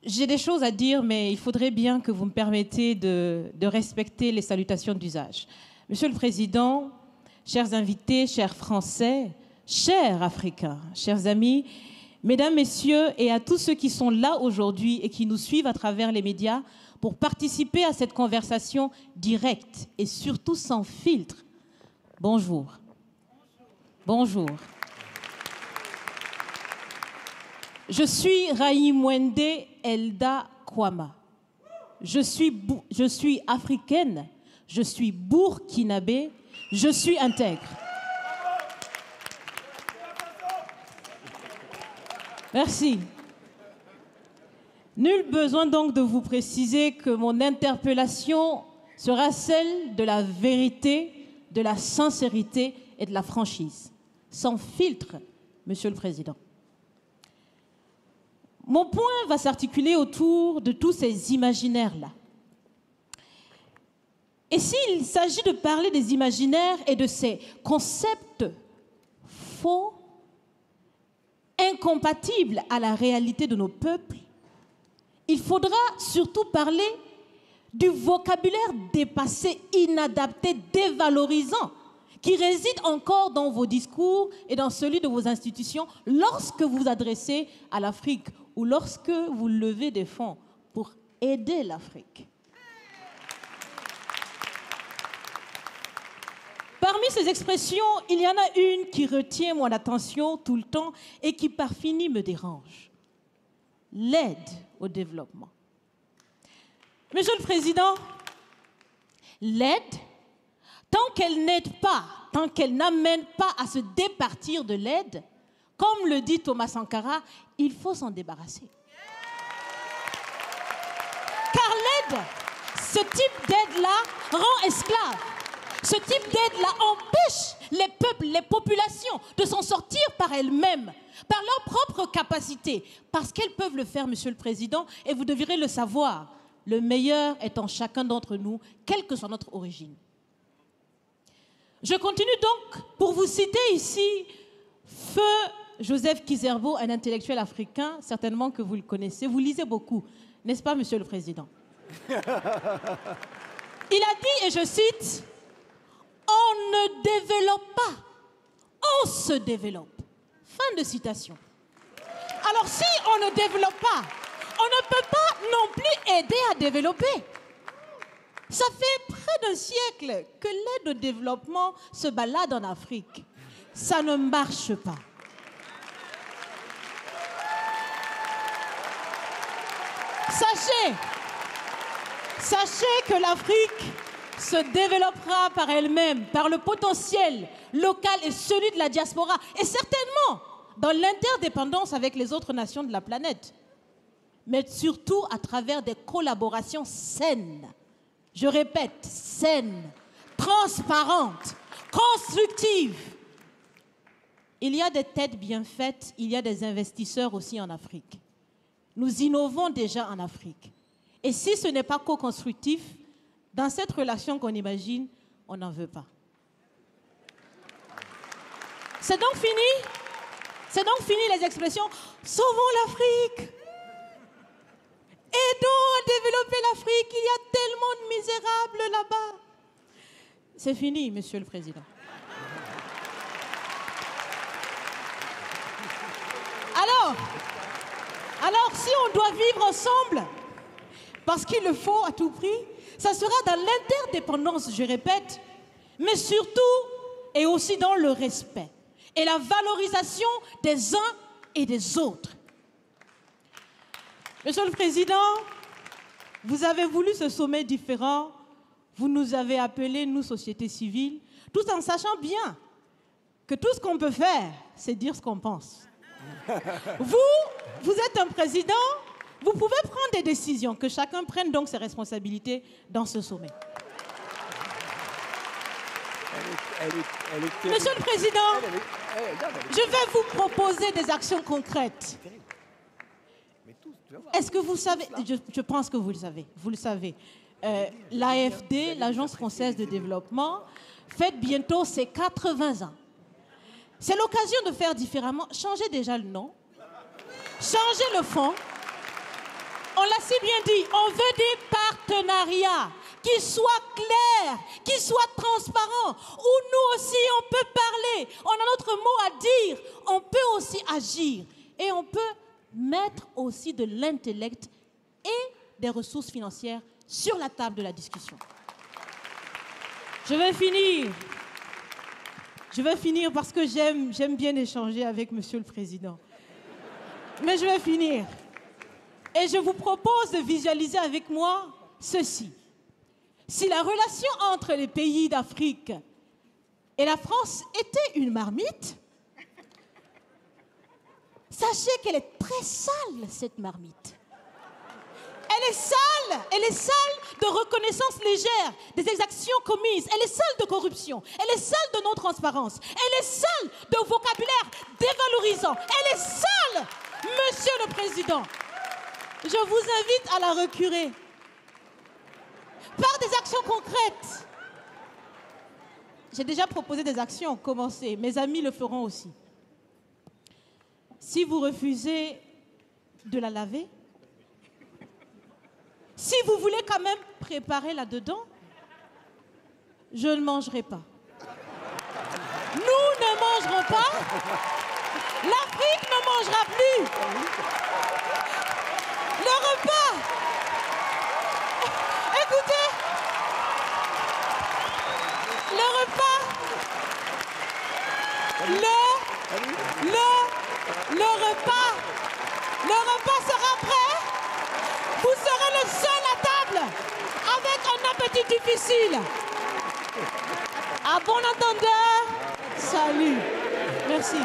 J'ai des choses à dire, mais il faudrait bien que vous me permettiez de respecter les salutations d'usage. Monsieur le Président, chers invités, chers Français, chers Africains, chers amis, Mesdames, Messieurs, et à tous ceux qui sont là aujourd'hui et qui nous suivent à travers les médias pour participer à cette conversation directe et surtout sans filtre, bonjour. Bonjour. Je suis Raïmwende Elda Kwama. Je suis africaine, je suis burkinabé, je suis intègre. Merci. Nul besoin donc de vous préciser que mon interpellation sera celle de la vérité, de la sincérité et de la franchise. Sans filtre, Monsieur le Président. Mon point va s'articuler autour de tous ces imaginaires-là. Et s'il s'agit de parler des imaginaires et de ces concepts faux, incompatibles à la réalité de nos peuples, il faudra surtout parler du vocabulaire dépassé, inadapté, dévalorisant, qui réside encore dans vos discours et dans celui de vos institutions lorsque vous vous adressez à l'Afrique ou lorsque vous levez des fonds pour aider l'Afrique. Parmi ces expressions, il y en a une qui retient mon attention tout le temps et qui par fini me dérange. L'aide au développement. Monsieur le Président, l'aide, tant qu'elle n'aide pas, tant qu'elle n'amène pas à se départir de l'aide, comme le dit Thomas Sankara, il faut s'en débarrasser. Car l'aide, ce type d'aide-là rend esclave. Ce type d'aide-là empêche les peuples, les populations de s'en sortir par elles-mêmes, par leur propre capacité, parce qu'elles peuvent le faire, Monsieur le Président, et vous devrez le savoir. Le meilleur est en chacun d'entre nous, quelle que soit notre origine. Je continue donc pour vous citer ici Feu Joseph Kizerbo, un intellectuel africain, certainement que vous le connaissez. Vous lisez beaucoup, n'est-ce pas, Monsieur le Président? Il a dit, et je cite, « On ne développe pas, on se développe. » Fin de citation. Alors si on ne développe pas, on ne peut pas non plus aider à développer. Ça fait près d'un siècle que l'aide au développement se balade en Afrique. Ça ne marche pas. Sachez que l'Afrique se développera par elle-même, par le potentiel local et celui de la diaspora, et certainement dans l'interdépendance avec les autres nations de la planète, mais surtout à travers des collaborations saines. Je répète, saines, transparentes, constructives. Il y a des têtes bien faites, il y a des investisseurs aussi en Afrique. Nous innovons déjà en Afrique. Et si ce n'est pas co-constructif, dans cette relation qu'on imagine, on n'en veut pas. C'est donc fini. C'est donc fini les expressions « Sauvons l'Afrique ». Aidons à développer l'Afrique, il y a tellement de misérables là-bas. C'est fini, Monsieur le Président. Alors, si on doit vivre ensemble, parce qu'il le faut à tout prix, ça sera dans l'interdépendance, je répète, mais surtout et aussi dans le respect et la valorisation des uns et des autres. Monsieur le Président, vous avez voulu ce sommet différent, vous nous avez appelés, nous, société civile, tout en sachant bien que tout ce qu'on peut faire, c'est dire ce qu'on pense. Vous êtes un président, vous pouvez prendre des décisions, que chacun prenne donc ses responsabilités dans ce sommet. Monsieur le Président, je vais vous proposer des actions concrètes. Est-ce que vous savez, je pense que vous le savez, l'AFD, l'Agence française de développement, fête bientôt ses 80 ans. C'est l'occasion de faire différemment. Changez déjà le nom, changez le fond. aussi bien dit, on veut des partenariats qui soient clairs, qui soient transparents, où nous aussi on peut parler, on a notre mot à dire, on peut aussi agir et on peut mettre aussi de l'intellect et des ressources financières sur la table de la discussion. Je vais finir parce que j'aime bien échanger avec Monsieur le Président. Mais je vais finir. Et je vous propose de visualiser avec moi ceci. Si la relation entre les pays d'Afrique et la France était une marmite, sachez qu'elle est très sale, cette marmite. Elle est sale de reconnaissance légère des exactions commises. Elle est sale de corruption. Elle est sale de non-transparence. Elle est sale de vocabulaire dévalorisant. Elle est sale, Monsieur le Président. Je vous invite à la recurer par des actions concrètes. J'ai déjà proposé des actions, commencez. Mes amis le feront aussi. Si vous refusez de la laver, si vous voulez quand même préparer là-dedans, je ne mangerai pas. Nous ne mangerons pas. L'Afrique ne mangera plus. Le repas. Écoutez. Le repas. Le repas sera prêt. Vous serez le seul à table avec un appétit difficile. À bon entendeur, salut. Merci.